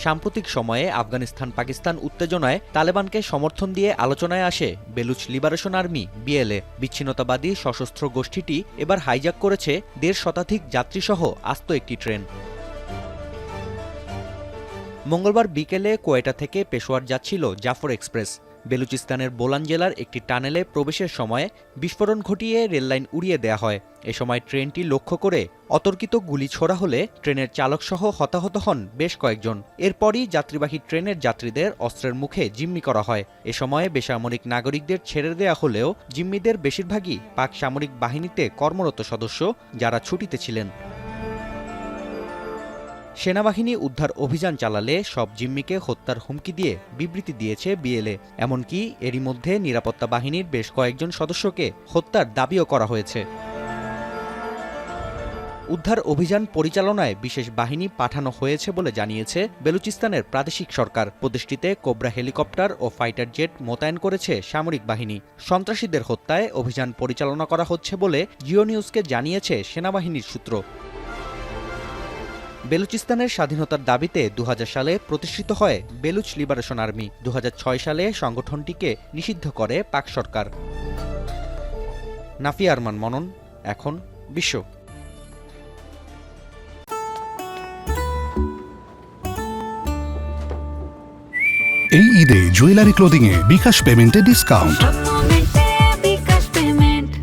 সাম্প্রতিক সময়ে আফগানিস্তান পাকিস্তান উত্তেজনায় তালেবানকে সমর্থন দিয়ে আলোচনায় আসে বেলুচ লিবারেশন আর্মি বিএলএ। বিচ্ছিন্নতাবাদী সশস্ত্র গোষ্ঠীটি এবার হাইজ্যাক করেছে ১.৫ শতাধিক যাত্রীসহ আস্ত একটি ট্রেন। মঙ্গলবার বিকেলে কোয়েটা থেকে পেশোয়ার যাচ্ছিল জাফর এক্সপ্রেস। বেলুচিস্তানের বোলান জেলার একটি টানেলে প্রবেশের সময় বিস্ফোরণ ঘটিয়ে রেললাইন উড়িয়ে দেয়া হয়। এ সময় ট্রেনটি লক্ষ্য করে অতর্কিত গুলি ছোড়া হলে ট্রেনের চালকসহ হতাহত হন বেশ কয়েকজন। এরপরই যাত্রীবাহী ট্রেনের যাত্রীদের অস্ত্রের মুখে জিম্মি করা হয়। এ সময়ে বেসামরিক নাগরিকদের ছেড়ে দেয়া হলেও জিম্মিদের বেশিরভাগই পাক সামরিক বাহিনীতে কর্মরত সদস্য, যারা ছুটিতে ছিলেন। সেনাবাহিনী উদ্ধার অভিযান চালালে সব জিম্মিকে হত্যার হুমকি দিয়ে বিবৃতি দিয়েছে বিএলএ। এমনকি এরই মধ্যে নিরাপত্তা বাহিনীর বেশ কয়েকজন সদস্যকে হত্যার দাবিও করা হয়েছে। উদ্ধার অভিযান পরিচালনায় বিশেষ বাহিনী পাঠানো হয়েছে বলে জানিয়েছে বেলুচিস্তানের প্রাদেশিক সরকার। প্রদেশটিতে কোবরা হেলিকপ্টার ও ফাইটার জেট মোতায়েন করেছে সামরিক বাহিনী। সন্ত্রাসীদের হত্যায় অভিযান পরিচালনা করা হচ্ছে বলে জিও নিউজকে জানিয়েছে সেনাবাহিনীর সূত্র। বেলুচিস্তানের স্বাধীনতার দাবিতে ২০০০ সালে প্রতিষ্ঠিত হয় বেলুচ লিবারেশন আর্মি। ২০০৬ সালে সংগঠনটিকে নিষিদ্ধ করে পাক সরকার। নাফিয়া আরমান মনন, এখন বিশ্ব। এই ঈদে জুয়েলারি ক্লোদিংয়ে বিকাশ পেমেন্টে ডিসকাউন্ট।